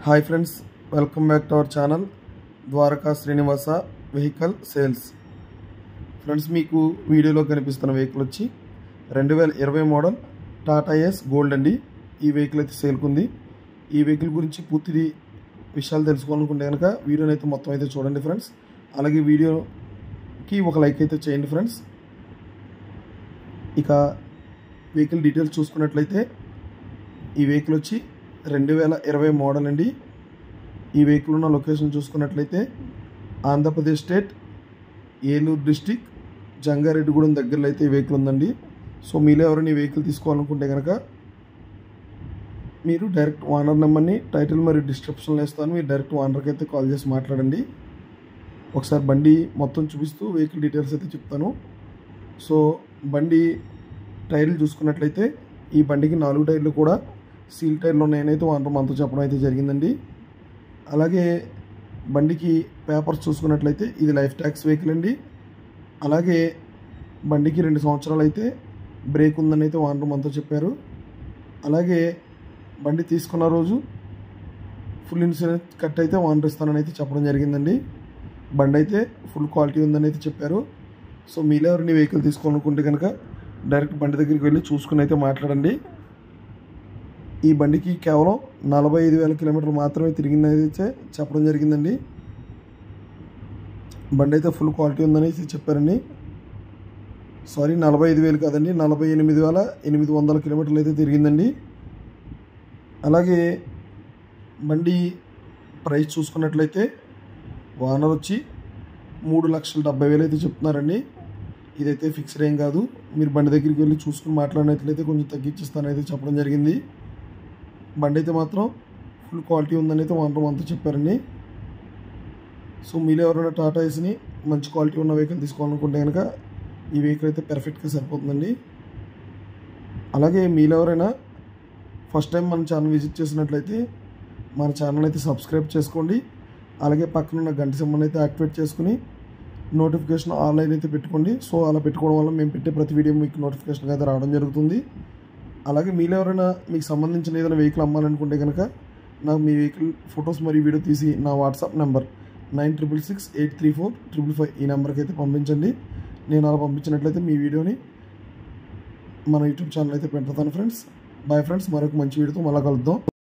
Hi friends, welcome back to our channel Dwaraka Srinivasa vehicle sales. Friends, మీకు వీడియోలో కనిపిస్తున్న vehicle వచ్చి 2020 మోడల్ టాటా ఏస్ గోల్డ్ అండి. ఈ వెహికల్ అయితే సేల్కుంది. ఈ వెహికల్ గురించి పూర్తి విషయాలు తెలుసుకోవాలనుకుంటే కనుక వీడియోని అయితే మొత్తం అయితే చూడండి ఫ్రెండ్స్. అలాగే వీడియోకి ఒక లైక్ అయితే చేయండి ఫ్రెండ్స్. ఇక వెహికల్ డీటెయిల్స్ చూసుకున్నట్లయితే ఈ వెహికల్ వచ్చి 2020 మోడల్ అండి. ఈ వెహికల్ ఉన్న లొకేషన్ చూసుకున్నట్లయితే ఆంధ్రప్రదేశ్ స్టేట్ ఏలూరు డిస్టిక్ జంగారెడ్డిగూడెం దగ్గరలో అయితే ఈ వెహికల్ ఉందండి. సో మీలో ఎవరైనా ఈ వెహికల్ తీసుకోవాలనుకుంటే కనుక మీరు డైరెక్ట్ ఓనర్ నెంబర్ని టైటిల్ మరియు డిస్క్రిప్షన్లో ఇస్తాను. మీరు డైరెక్ట్ ఓనర్కి అయితే కాల్ చేసి మాట్లాడండి. ఒకసారి బండి మొత్తం చూపిస్తూ వెహికల్ డీటెయిల్స్ అయితే చెప్తాను. సో బండి టైర్లు చూసుకున్నట్లయితే ఈ బండికి 4 టైర్లు కూడా సీల్ టైర్లు ఉన్నాయనైతే ఓనర్ మనతో చెప్పడం అయితే జరిగిందండి. అలాగే బండికి పేపర్స్ చూసుకున్నట్లయితే ఇది లైఫ్ ట్యాక్స్ వెహికల్ అండి. అలాగే బండికి 2 సంవత్సరాలు అయితే బ్రేక్ ఉందని అయితే ఓనర్ మనతో చెప్పారు. అలాగే బండి తీసుకున్న రోజు ఫుల్ ఇన్సూరెన్స్ కట్ అయితే ఓనర్ ఇస్తానని అయితే చెప్పడం జరిగిందండి. బండి అయితే ఫుల్ క్వాలిటీ ఉందని అయితే చెప్పారు. సో మీలో ఎవరిని వెహికల్ తీసుకోవాలనుకుంటే కనుక డైరెక్ట్ బండి దగ్గరికి వెళ్ళి చూసుకుని అయితే మాట్లాడండి. ఈ బండికి కేవలం 45,000 కిలోమీటర్లు మాత్రమే తిరిగిందైతే చెప్పడం జరిగిందండి. బండి అయితే ఫుల్ క్వాలిటీ ఉందని చెప్పారండి. సారీ, 45,000 కాదండి, 48,800 కిలోమీటర్లు అయితే తిరిగిందండి. అలాగే బండి ప్రైస్ చూసుకున్నట్లయితే ఓనర్ వచ్చి 3,70,000 అయితే చెప్తున్నారండి. ఇదైతే ఫిక్స్డ్ ఏం కాదు. మీరు బండి దగ్గరికి వెళ్ళి చూసుకుని మాట్లాడినట్లయితే కొంచెం తగ్గించిస్తానైతే చెప్పడం జరిగింది. బండి అయితే మాత్రం ఫుల్ క్వాలిటీ ఉందని అయితే ఓనర్ మనతో చెప్పారండి. సో మీలో ఎవరైనా టాటా ఏస్ని మంచి క్వాలిటీ ఉన్న వెహికల్ తీసుకోవాలనుకుంటే కనుక ఈ వెహికల్ అయితే పర్ఫెక్ట్గా సరిపోతుందండి. అలాగే మీలో ఎవరైనా ఫస్ట్ టైం మన ఛానల్ విజిట్ చేసినట్లయితే మన ఛానల్ అయితే సబ్స్క్రైబ్ చేసుకోండి. అలాగే పక్కన ఉన్న గంట సింబల్ అయితే యాక్టివేట్ చేసుకుని నోటిఫికేషన్ ఆన్లైన్ అయితే పెట్టుకోండి. సో అలా పెట్టుకోవడం వల్ల మేము పెట్టే ప్రతి వీడియో మీకు నోటిఫికేషన్ అయితే రావడం జరుగుతుంది. అలాగే మీలో ఎవరైనా మీకు సంబంధించిన ఏదైనా వెహికల్ అమ్మాలనుకుంటే కనుక నాకు మీ వెహికల్ ఫొటోస్ మరియు వీడియో తీసి నా వాట్సాప్ నెంబర్ 9668345555 ఈ నెంబర్కి అయితే పంపించండి. నేను అలా పంపించినట్లయితే మీ వీడియోని మన యూట్యూబ్ ఛానల్ అయితే పెడతాను ఫ్రెండ్స్. బాయ్ ఫ్రెండ్స్, మరొక మంచి వీడియోతో మళ్ళీ కలుద్దాం.